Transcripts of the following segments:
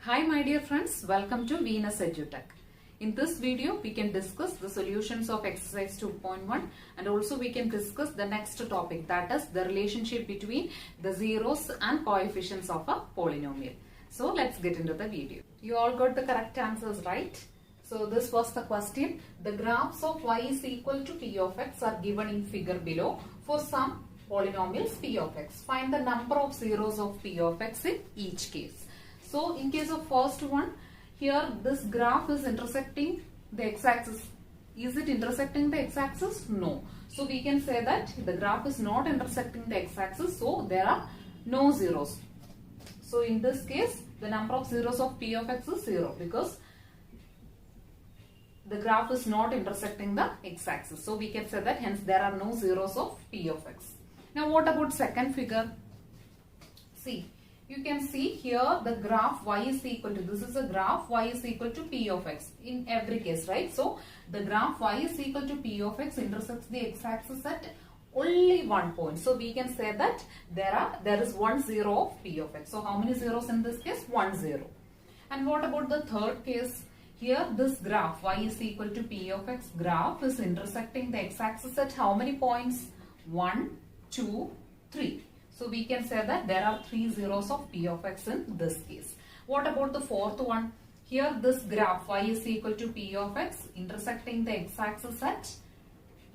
Hi my dear friends, welcome to Venus EduTech. In this video, we can discuss the solutions of exercise 2.1 and also we can discuss the next topic, that is the relationship between the zeros and coefficients of a polynomial. So let's get into the video. You all got the correct answers, right? So this was the question. The graphs of y is equal to p of x are given in figure below for some polynomials p of x. Find the number of zeros of p of x in each case. So in case of first one, here this graph is intersecting the x-axis. Is it intersecting the x-axis? No. So we can say that the graph is not intersecting the x-axis, so there are no zeros. So in this case, the number of zeros of p of x is 0 because the graph is not intersecting the x-axis. So we can say that hence there are no zeros of p of x. Now what about second figure? See. You can see here the graph y is equal to, this is a graph y is equal to p of x in every case, right? So the graph y is equal to p of x intersects the x-axis at only one point. So we can say that there is one zero of p of x. So how many zeros in this case? 1 0. And what about the third case? Here this graph y is equal to p of x graph is intersecting the x-axis at how many points? 1, 2, 3. So we can say that there are 3 zeros of p of x in this case. What about the fourth one? Here this graph y is equal to p of x intersecting the x-axis at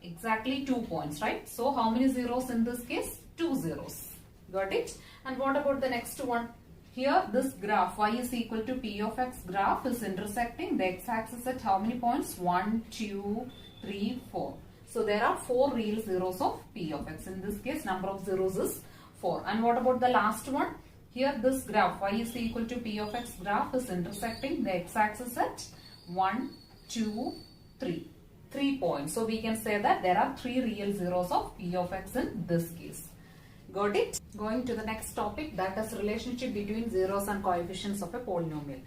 exactly 2 points, right? So how many zeros in this case? 2 zeros. Got it? And what about the next one? Here this graph y is equal to p of x graph is intersecting the x-axis at how many points? 1, 2, 3, 4. So there are 4 real zeros of p of x. In this case, number of zeros is 4. And what about the last one? Here this graph y is equal to p of x graph is intersecting the x-axis at 1, 2, 3. 3 points. So we can say that there are 3 real zeros of p of x in this case. Got it? Going to the next topic, that is relationship between zeros and coefficients of a polynomial.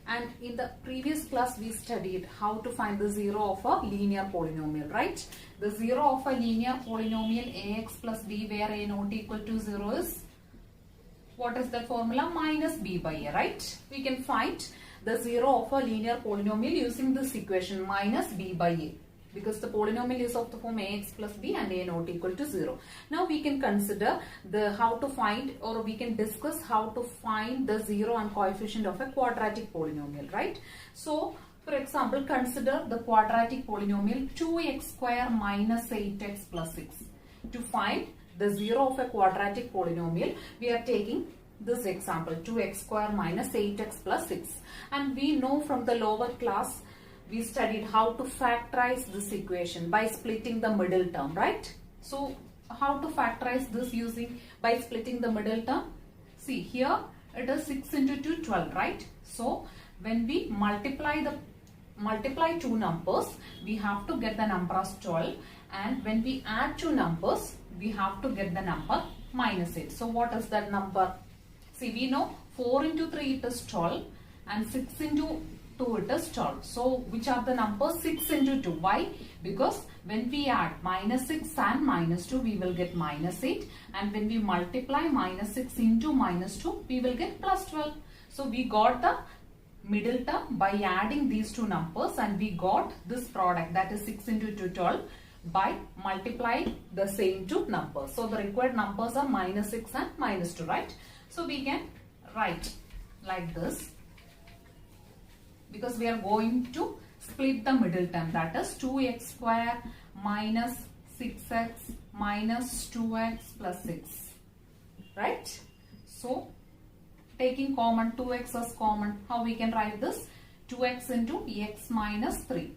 And in the previous class we studied how to find the zero of a linear polynomial, right? The zero of a linear polynomial ax plus b where a not equal to 0 is, what is the formula? Minus b by a, right? We can find the zero of a linear polynomial using this equation minus b by a, because the polynomial is of the form ax plus b and a not equal to 0. Now we can consider how to find, or we can discuss how to find the zero and coefficient of a quadratic polynomial, right? So for example, consider the quadratic polynomial 2x square minus 8x plus 6. To find the zero of a quadratic polynomial, we are taking this example 2x square minus 8x plus 6. And we know from the lower class we studied how to factorize this equation by splitting the middle term, right? So how to factorize this by splitting the middle term? See here it is 6 into 2, 12, right? So when we multiply two numbers, we have to get the number as 12, and when we add two numbers, we have to get the number minus 8. So what is that number? See, we know 4 into 3 it is 12 and 6 into 2 it is 12. So which are the numbers? 6 into 2. Why? Because when we add minus 6 and minus 2, we will get minus 8, and when we multiply minus 6 into minus 2, we will get plus 12. So we got the middle term by adding these two numbers, and we got this product, that is 6 into 2, 12, by multiplying the same two numbers. So the required numbers are minus 6 and minus 2, right? So we can write like this, because we are going to split the middle term, that is 2x square minus 6x minus 2x plus 6, right? So taking common 2x as common, how we can write this? 2x into x minus 3,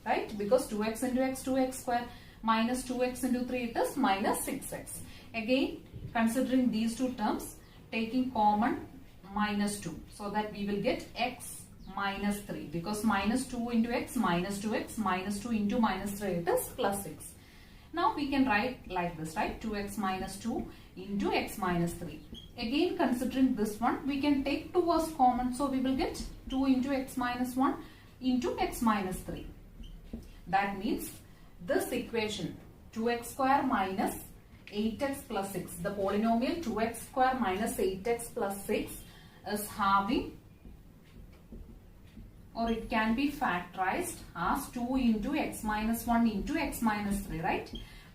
right? Because 2x into x, 2x square minus 2x into 3 it is minus 6x. Again considering these two terms, taking common minus 2, so that we will get x minus 3, because minus 2 into x minus 2x minus 2 into minus 3 it is plus 6. Now we can write like this, right? 2x minus 2 into x minus 3. Again considering this one, we can take 2 as common, so we will get 2 into x minus 1 into x minus 3. That means this equation 2x square minus 8x plus 6, the polynomial 2x square minus 8x plus 6 is having or it can be factorized as 2 into x minus 1 into x minus 3, right?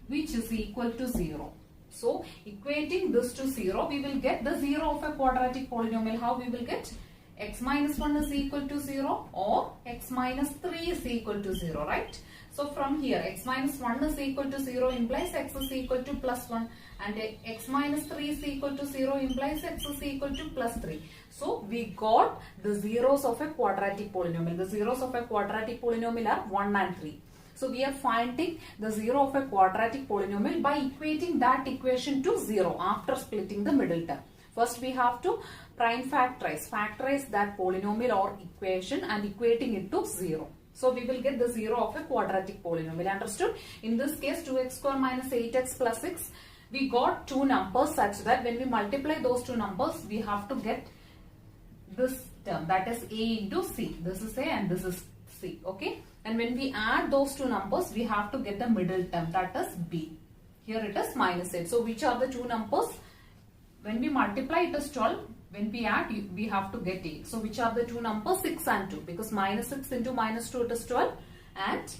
Which is equal to 0. So, equating this to 0, we will get the 0 of a quadratic polynomial. How we will get? X minus 1 is equal to 0 or x minus 3 is equal to 0, right? So, from here, x minus 1 is equal to 0 implies x is equal to plus 1, and x minus 3 is equal to 0 implies x is equal to plus 3. So, we got the zeros of a quadratic polynomial. The zeros of a quadratic polynomial are 1 and 3. So, we are finding the zero of a quadratic polynomial by equating that equation to 0 after splitting the middle term. First, we have to prime factorize that polynomial or equation and equating it to 0. So, we will get the 0 of a quadratic polynomial. Understood? In this case, 2x square minus 8x plus 6. We got two numbers such that when we multiply those two numbers, we have to get this term, that is a into c. This is a and this is c. Okay? And when we add those two numbers, we have to get the middle term, that is b. Here it is minus 8. So, which are the two numbers? When we multiply, it is 12. When we add, we have to get 8. So, which are the two numbers? 6 and 2. Because minus 6 into minus 2, it is 12. And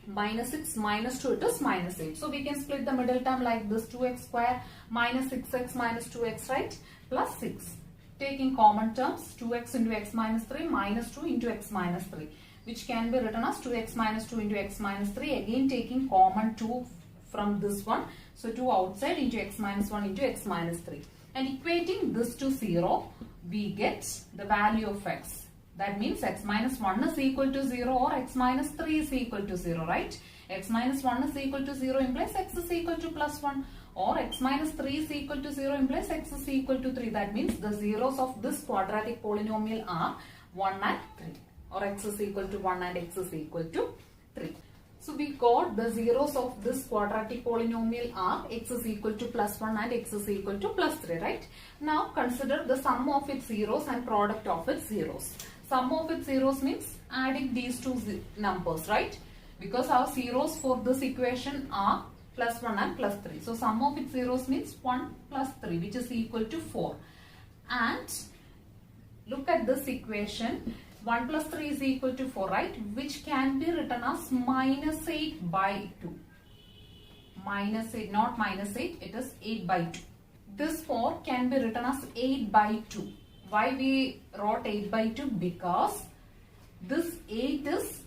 minus 6 minus 2, it is minus 8. So, we can split the middle term like this. 2x square minus 6x minus 2x, right? Plus 6. Taking common terms, 2x into x minus 3 minus 2 into x minus 3. Which can be written as 2x minus 2 into x minus 3. Again, taking common 2 from this one. So, 2 outside into x minus 1 into x minus 3. And equating this to 0, we get the value of x. That means x minus 1 is equal to 0 or x minus 3 is equal to 0, right? X minus 1 is equal to 0 implies x is equal to plus 1. Or x minus 3 is equal to 0 implies x is equal to 3. That means the zeros of this quadratic polynomial are 1 and 3. Or x is equal to 1 and x is equal to 3. So, we got the zeros of this quadratic polynomial are x is equal to plus 1 and x is equal to plus 3, right? Now, consider the sum of its zeros and product of its zeros. Sum of its zeros means adding these two numbers, right? Because our zeros for this equation are plus 1 and plus 3. So, sum of its zeros means 1 plus 3, which is equal to 4. And look at this equation. 1 plus 3 is equal to 4, right? Which can be written as minus 8 by 2. Minus 8, not minus 8, it is 8 by 2. This 4 can be written as 8 by 2. Why we wrote 8 by 2? Because this 8 is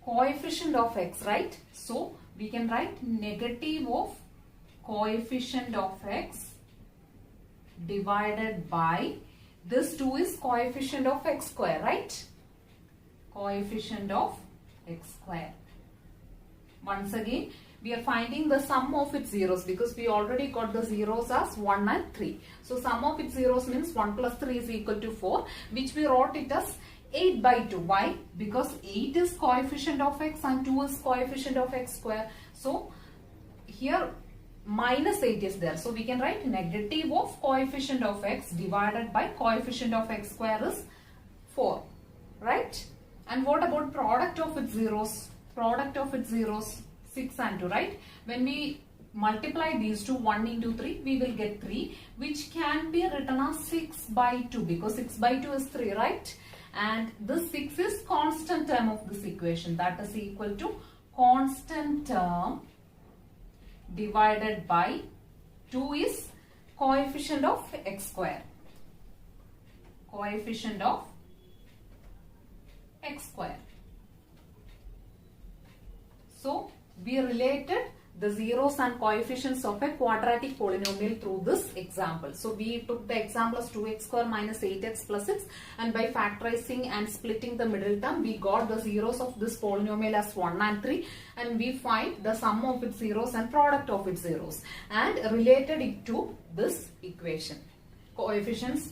coefficient of x, right? So, we can write negative of coefficient of x divided by this 2 is coefficient of x square, right? Coefficient of x square. Once again, we are finding the sum of its zeros because we already got the zeros as 1 and 3. So, sum of its zeros means 1 plus 3 is equal to 4, which we wrote it as 8 by 2. Why? Because 8 is coefficient of x and 2 is coefficient of x square. So, here minus 8 is there. So, we can write negative of coefficient of x divided by coefficient of x square is 4. Right? And what about product of its zeros? Product of its zeros 6 and 2, right? When we multiply these two, 1 into 3, we will get 3, which can be written as 6 by 2 because 6 by 2 is 3, right? And this 6 is constant term of this equation, that is equal to constant term divided by 2 is coefficient of x square. Coefficient of x square. So, we related the zeros and coefficients of a quadratic polynomial through this example. So, we took the example as 2x square minus 8x plus 6, and by factorizing and splitting the middle term, we got the zeros of this polynomial as 1 and 3, and we find the sum of its zeros and product of its zeros and related it to this equation. Coefficients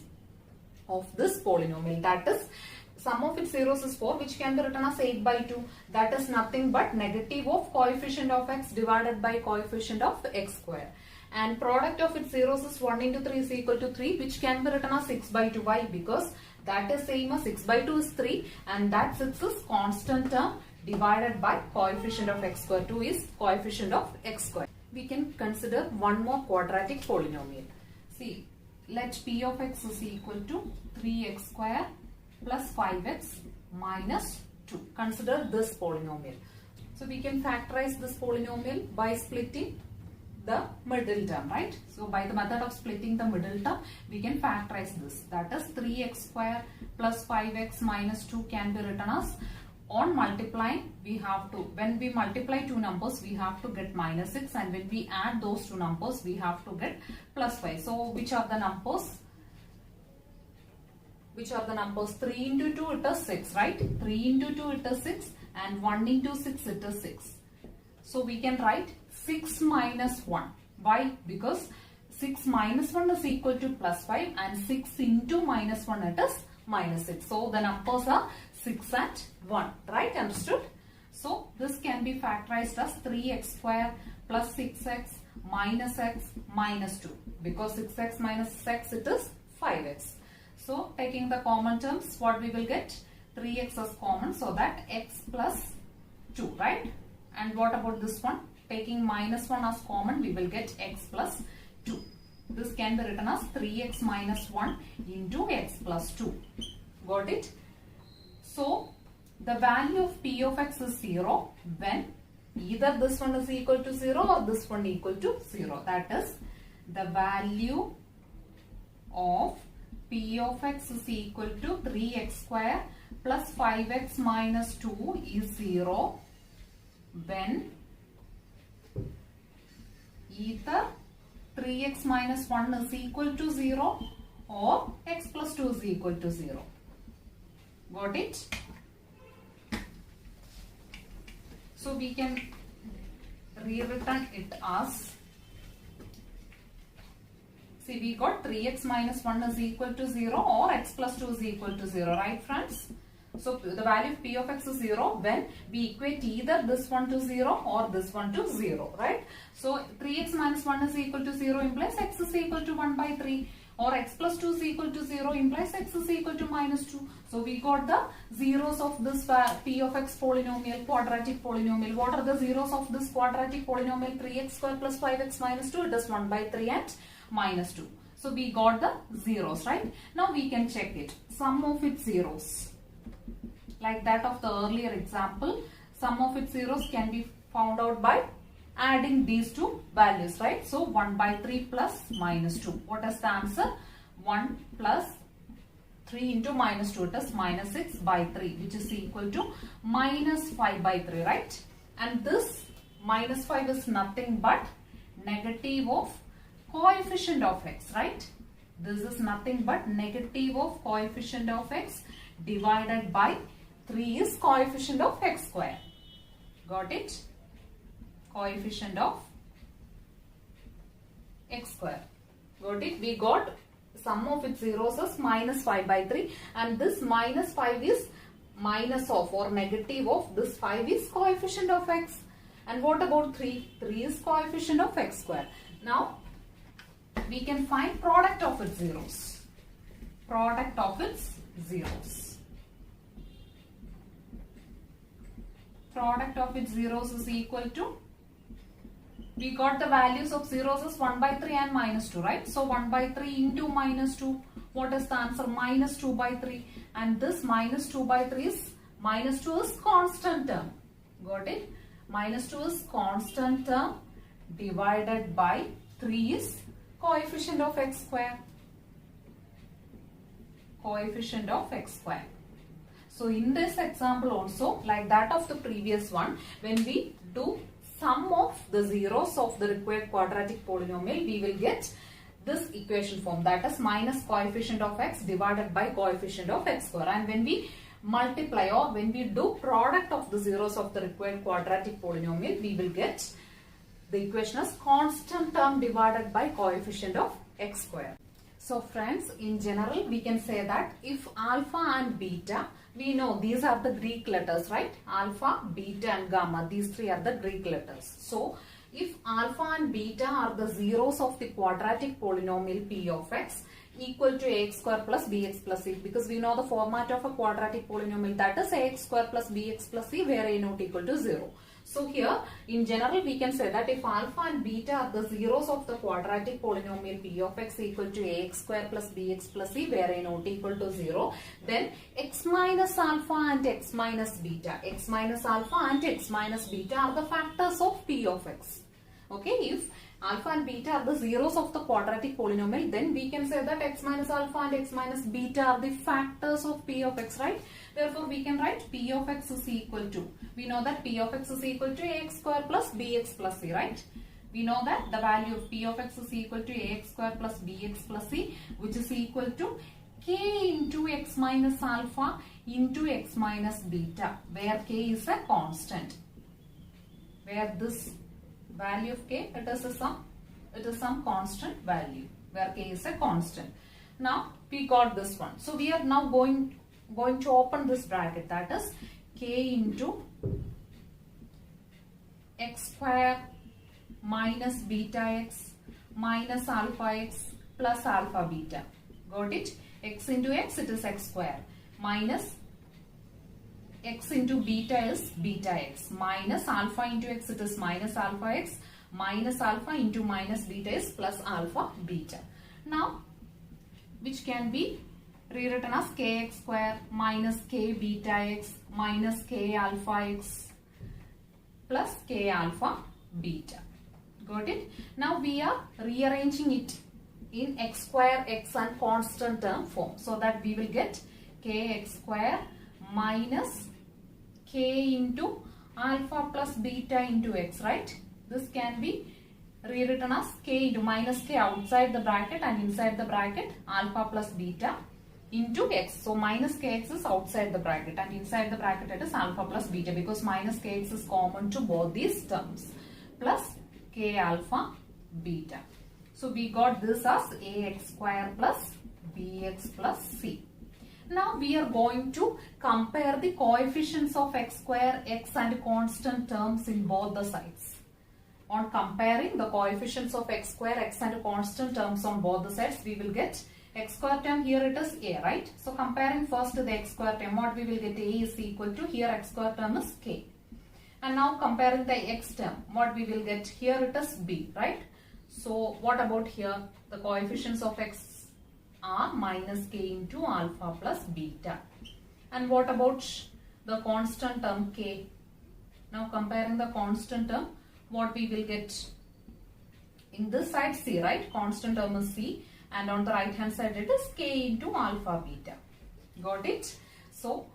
of this polynomial, that is sum of its zeros is 4, which can be written as 8 by 2. That is nothing but negative of coefficient of x divided by coefficient of x square. And product of its zeros is 1 into 3 is equal to 3, which can be written as 6 by 2. Why? Because that is same as 6 by 2 is 3, and that 6 is constant term divided by coefficient of x square. 2 is coefficient of x square. We can consider one more quadratic polynomial. See, let p of x is equal to 3x square plus 5x minus 2. Consider this polynomial. So we can factorize this polynomial by splitting the middle term, right? So by the method of splitting the middle term, we can factorize this. That is 3x square plus 5x minus 2 can be written as, on multiplying, we have to, when we multiply two numbers, we have to get minus 6, and when we add those two numbers, we have to get plus 5. So which are the numbers? Which are the numbers? 3 into 2 it is 6, right? 3 into 2 it is 6 and 1 into 6 it is 6. So we can write 6 minus 1. Why? Because 6 minus 1 is equal to plus 5 and 6 into minus 1 it is minus 6. So the numbers are 6 and 1. Right? Understood? So this can be factorized as 3x square plus 6x minus x minus 2. Because 6x minus x it is 5x. So taking the common terms, what we will get? 3x is common, so that x plus 2, right? And what about this one? Taking minus 1 as common, we will get x plus 2. This can be written as 3x minus 1 into x plus 2. Got it? So the value of p of x is 0 when either this one is equal to 0 or this one equal to 0. That is, the value of p of x is equal to 3x square plus 5x minus 2 is 0 when either 3x minus 1 is equal to 0 or x plus 2 is equal to 0. Got it? So we can rewritten it as, see, we got 3x minus 1 is equal to 0 or x plus 2 is equal to 0, right friends? So the value of p of x is 0 when we equate either this one to 0 or this one to 0, right? So 3x minus 1 is equal to 0 implies x is equal to 1 by 3, or x plus 2 is equal to 0 implies x is equal to minus 2. So we got the zeros of this p of x polynomial, quadratic polynomial. What are the zeros of this quadratic polynomial? 3x square plus 5x minus 2, it is 1 by 3 and minus 2. So we got the zeros, right? Now we can check it. Sum of its zeros, like that of the earlier example, sum of its zeros can be found out by adding these two values, right? So 1 by 3 plus minus 2. What is the answer? 1 plus 3 into minus 2, it is minus 6 by 3, which is equal to minus 5 by 3, right? And this minus 5 is nothing but negative of coefficient of x, right? This is nothing but negative of coefficient of x divided by 3 is coefficient of x square. Got it? Coefficient of x square. Got it? We got sum of its zeros is minus 5 by 3, and this minus 5 is minus of or negative of this 5 is coefficient of x. And what about 3? 3 is coefficient of x square. Now we can find product of its zeros. Product of its zeros. Product of its zeros is equal to, we got the values of zeros is 1 by 3 and minus 2, right? So 1 by 3 into minus 2, what is the answer? Minus 2 by 3. And this minus 2 by 3 is, minus 2 is constant term. Got it? Minus 2 is constant term divided by 3 is coefficient of x square. Coefficient of x square. So in this example also, like that of the previous one, when we do sum of the zeros of the required quadratic polynomial, we will get this equation form, that is minus coefficient of x divided by coefficient of x square. And when we multiply or when we do product of the zeros of the required quadratic polynomial, we will get the equation as constant term divided by coefficient of x square. So friends, in general we can say that if alpha and beta, we know these are the Greek letters, right? Alpha, beta and gamma, these three are the Greek letters. So if alpha and beta are the zeros of the quadratic polynomial p of x equal to ax square plus bx plus c, because we know the format of a quadratic polynomial, that is ax square plus bx plus c where a not equal to 0. So here in general we can say that if alpha and beta are the zeros of the quadratic polynomial p of x equal to ax square plus bx plus c where a not equal to 0, then x minus alpha and x minus beta, x minus alpha and x minus beta are the factors of p of x. Okay, if alpha and beta are the zeros of the quadratic polynomial, then we can say that x minus alpha and x minus beta are the factors of p of x, right? Therefore, we can write p of x is equal to, we know that p of x is equal to ax square plus bx plus c, right? We know that the value of p of x is equal to ax square plus bx plus c, which is equal to k into x minus alpha into x minus beta, where k is a constant. Where this value of k, it is some constant value, where k is a constant. Now we got this one. So we are now going to open this bracket, that is k into x square minus beta x minus alpha x plus alpha beta. Got it? X into x, it is x square, minus x into beta is beta x, minus alpha into x, it is minus alpha x, minus alpha into minus beta is plus alpha beta. Now which can be rewritten as kx square minus k beta x minus k alpha x plus k alpha beta. Got it? Now we are rearranging it in x square, x and constant term form, so that we will get kx square minus k into alpha plus beta into x, right? This can be rewritten as k into minus k outside the bracket and inside the bracket alpha plus beta into x. So minus kx is outside the bracket and inside the bracket it is alpha plus beta, because minus kx is common to both these terms, plus k alpha beta. So we got this as ax square plus bx plus c. Now we are going to compare the coefficients of x square, x and constant terms in both the sides. On comparing the coefficients of x square, x and constant terms on both the sides, we will get x square term, here it is a, right? So comparing first to the x square term, what we will get, a is equal to, here x square term is k. And now comparing the x term, what we will get, here it is b, right? So what about here? The coefficients of x are minus k into alpha plus beta. And what about the constant term k? Now comparing the constant term, what we will get? In this side c, right? Constant term is c, and on the right hand side it is k into alpha beta. Got it? So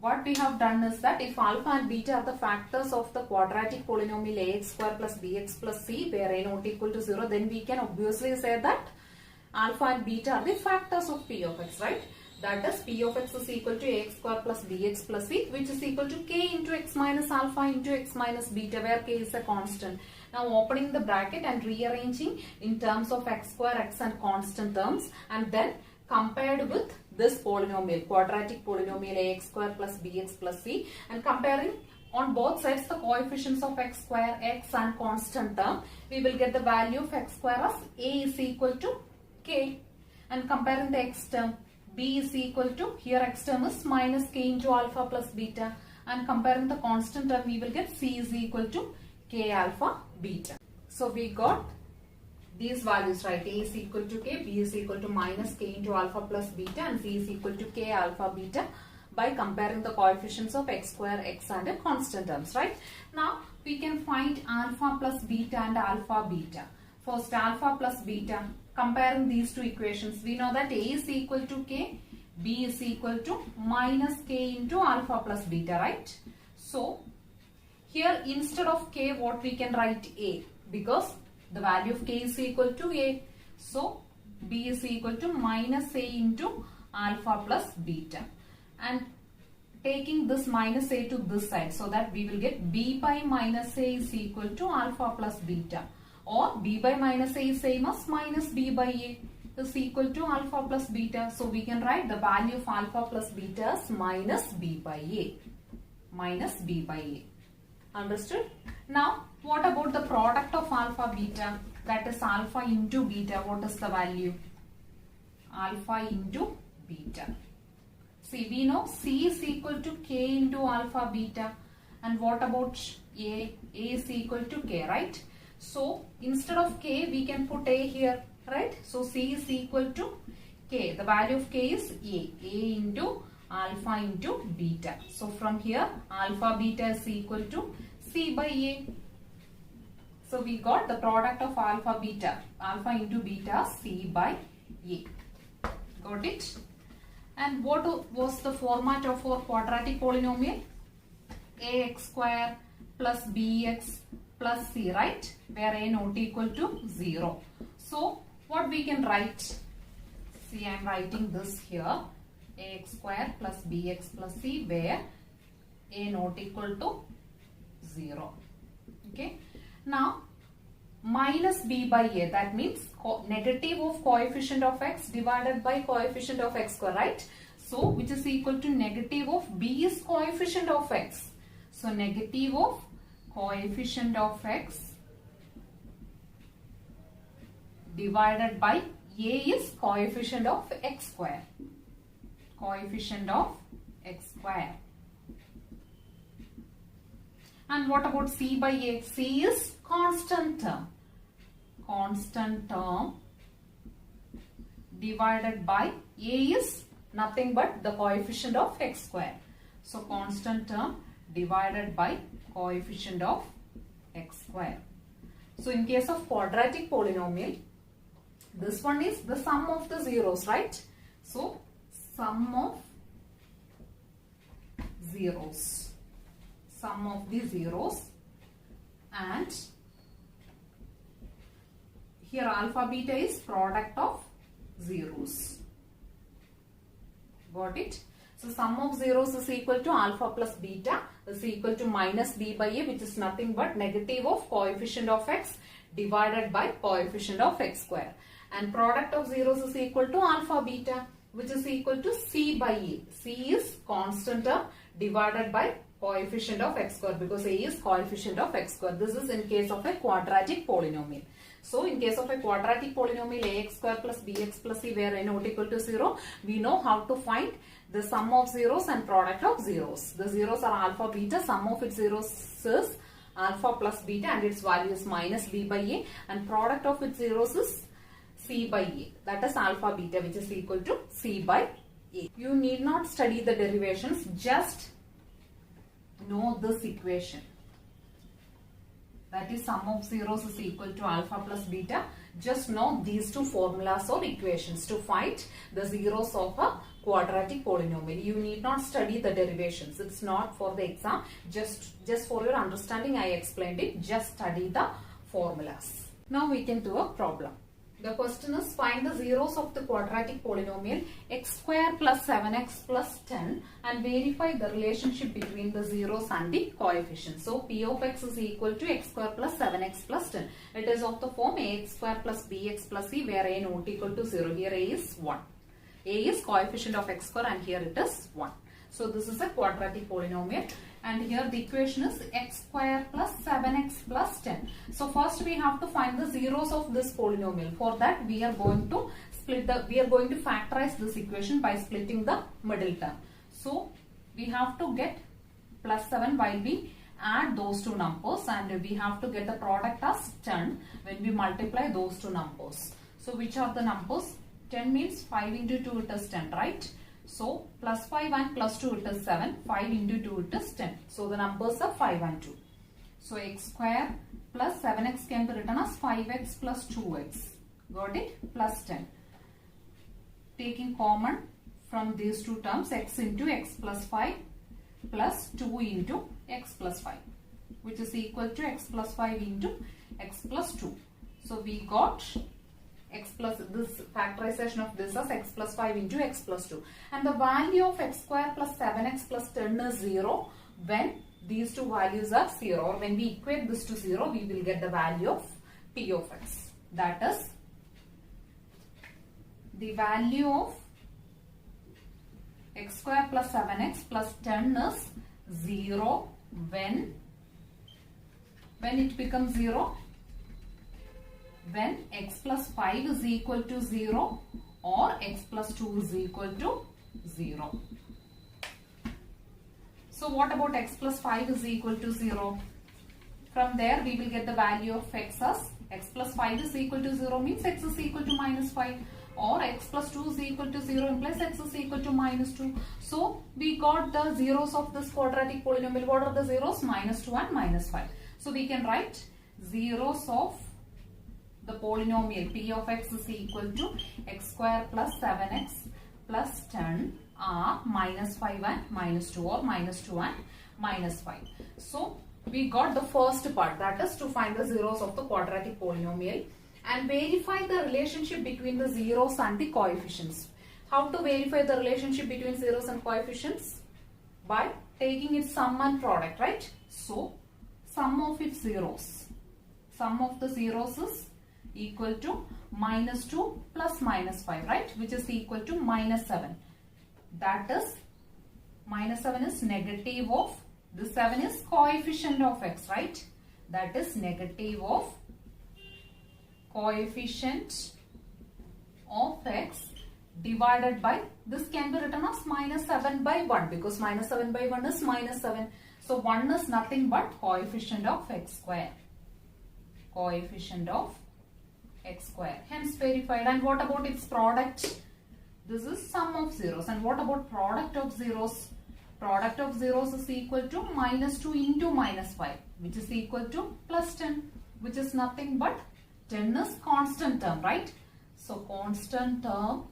what we have done is that if alpha and beta are the factors of the quadratic polynomial ax square plus bx plus c where a not equal to 0, then we can obviously say that alpha and beta are the factors of p of x, right? That is p of x is equal to ax square plus bx plus c, which is equal to k into x minus alpha into x minus beta, where k is a constant. Now opening the bracket and rearranging in terms of x square, x and constant terms, and then compared with this polynomial, quadratic polynomial ax square plus bx plus c, and comparing on both sides the coefficients of x square, x and constant term, we will get the value of x square as a is equal to k, and comparing the x term, b is equal to, here x term is minus k into alpha plus beta, and comparing the constant term, we will get c is equal to k alpha beta. So we got these values, right? A is equal to k, b is equal to minus k into alpha plus beta, and c is equal to k alpha beta by comparing the coefficients of x square, x and constant terms, right? Now we can find alpha plus beta and alpha beta. First alpha plus beta, comparing these two equations, we know that a is equal to k, b is equal to minus k into alpha plus beta, right? So here instead of k, what we can write a, because the value of k is equal to a. So b is equal to minus a into alpha plus beta, and taking this minus a to this side, so that we will get b by minus a is equal to alpha plus beta, or b by minus a is same as minus b by a is equal to alpha plus beta. So we can write the value of alpha plus beta as minus b by a. Minus b by a. Understood? Now what about the product of alpha beta? That is alpha into beta. What is the value? Alpha into beta. See, we know c is equal to k into alpha beta. And what about A is equal to K, right? So instead of K, we can put A here, right? So C is equal to K. The value of K is A into alpha into beta. So from here, alpha beta is equal to C by A. So we got the product of alpha into beta, C by A. Got it? And what was the format of our quadratic polynomial? Ax square plus bx plus c, right? Where a not equal to 0. So what we can write? See, I am writing this here. Ax square plus bx plus c, where a not equal to 0. Okay. Now minus b by a, that means negative of coefficient of x divided by coefficient of x square, right? So which is equal to negative of b is coefficient of x. So negative of coefficient of x divided by a is coefficient of x square. Coefficient of x square. And what about c by a? C is constant term. Constant term divided by a is nothing but the coefficient of x square. So constant term divided by coefficient of x square. So in case of quadratic polynomial, this one is the sum of the zeros, right? So sum of zeros. Sum of the zeros, and here alpha beta is product of zeros. Got it? So sum of zeros is equal to alpha plus beta is equal to minus b by a, which is nothing but negative of coefficient of x divided by coefficient of x square. And product of zeros is equal to alpha beta, which is equal to c by a. C is constant term divided by coefficient of x square, because a is coefficient of x square. This is in case of a quadratic polynomial. So in case of a quadratic polynomial ax square plus bx plus c, where a not equal to 0, we know how to find the sum of zeros and product of zeros. The zeros are alpha beta, sum of its zeros is alpha plus beta and its value is minus b by a, and product of its zeros is c by a, that is alpha beta, which is equal to c by a. You need not study the derivations, just know this equation, that is sum of zeros is equal to alpha plus beta. Just know these two formulas or equations to find the zeros of a quadratic polynomial. You need not study the derivations, it's not for the exam, just for your understanding I explained it. Just study the formulas. Now we can do a problem. The question is, find the zeros of the quadratic polynomial x square plus 7x plus 10 and verify the relationship between the zeros and the coefficients. So p of x is equal to x square plus 7x plus 10. It is of the form ax square plus bx plus c, where a not equal to 0. Here a is 1. A is coefficient of x square and here it is 1. So this is a quadratic polynomial. And here the equation is x square plus 7x plus 10. So first we have to find the zeros of this polynomial. For that we are going to factorize this equation by splitting the middle term. So we have to get plus 7 while we add those two numbers, and we have to get the product as 10 when we multiply those two numbers. So which are the numbers? 10 means 5 into 2 it is 10, right? So plus 5 and plus 2 it is 7. 5 into 2 it is 10. So the numbers are 5 and 2. So x square plus 7x can be written as 5x plus 2x. Got it? Plus 10. Taking common from these two terms, x into x plus 5 plus 2 into x plus 5, which is equal to x plus 5 into x plus 2. So we got x plus, this factorization of this as x plus 5 into x plus 2. And the value of x square plus 7x plus 10 is 0 when these two values are 0. Or when we equate this to 0, we will get the value of p of x. That is, the value of x square plus 7x plus 10 is 0 when it becomes 0? When x plus 5 is equal to 0 or x plus 2 is equal to 0. So what about x plus 5 is equal to 0? From there we will get the value of x as x plus 5 is equal to 0 means x is equal to minus 5, or x plus 2 is equal to 0 implies x is equal to minus 2. So we got the zeros of this quadratic polynomial. What are the zeros? Minus 2 and minus 5. So we can write zeros of the polynomial p of x is equal to x square plus 7x plus 10 are minus 5 and minus 2, or minus 2 and minus 5. So we got the first part, that is to find the zeros of the quadratic polynomial and verify the relationship between the zeros and the coefficients. How to verify the relationship between zeros and coefficients? By taking its sum and product, right? So sum of its zeros, sum of the zeros is equal to minus 2 plus minus 5, right? Which is equal to minus 7. That is, minus 7 is negative of, this 7 is coefficient of x, right? That is negative of coefficient of x divided by, this can be written as minus 7 by 1 because minus 7 by 1 is minus 7. So 1 is nothing but coefficient of x square. Coefficient of x square. Hence verified. And what about its product? This is sum of zeros. And what about product of zeros? Product of zeros is equal to minus 2 into minus 5, which is equal to plus 10, which is nothing but 10 is constant term, right? So constant term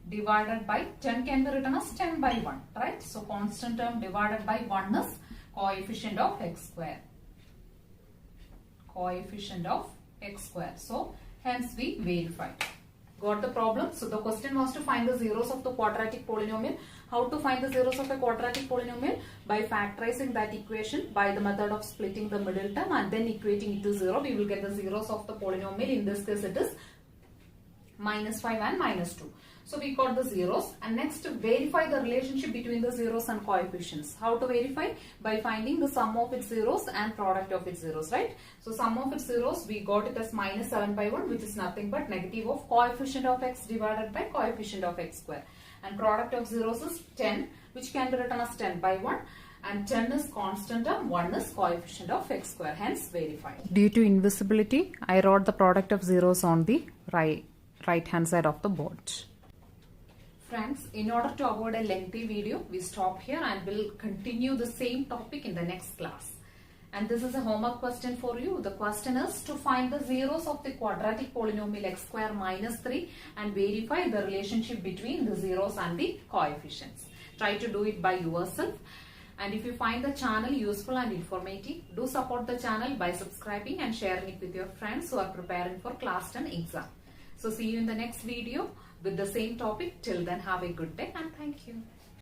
divided by 10 can be written as 10 by 1, right? So constant term divided by 1 is coefficient of x square. Coefficient of x square. So hence we verified. Got the problem? So the question was to find the zeros of the quadratic polynomial. How to find the zeros of a quadratic polynomial? By factorizing that equation by the method of splitting the middle term and then equating it to 0. We will get the zeros of the polynomial. In this case it is minus 5 and minus 2. So we got the zeros, and next verify the relationship between the zeros and coefficients. How to verify? By finding the sum of its zeros and product of its zeros, right? So sum of its zeros, we got it as minus 7 by 1, which is nothing but negative of coefficient of x divided by coefficient of x square. And product of zeros is 10, which can be written as 10 by 1. And 10 is constant term, 1 is coefficient of x square, hence verified. Due to invisibility, I wrote the product of zeros on the right hand side of the board. Friends, in order to avoid a lengthy video, we stop here and will continue the same topic in the next class. And this is a homework question for you. The question is to find the zeros of the quadratic polynomial x square minus 3 and verify the relationship between the zeros and the coefficients. Try to do it by yourself. And if you find the channel useful and informative, do support the channel by subscribing and sharing it with your friends who are preparing for class 10 exam. So see you in the next video with the same topic. Till then, have a good day and thank you.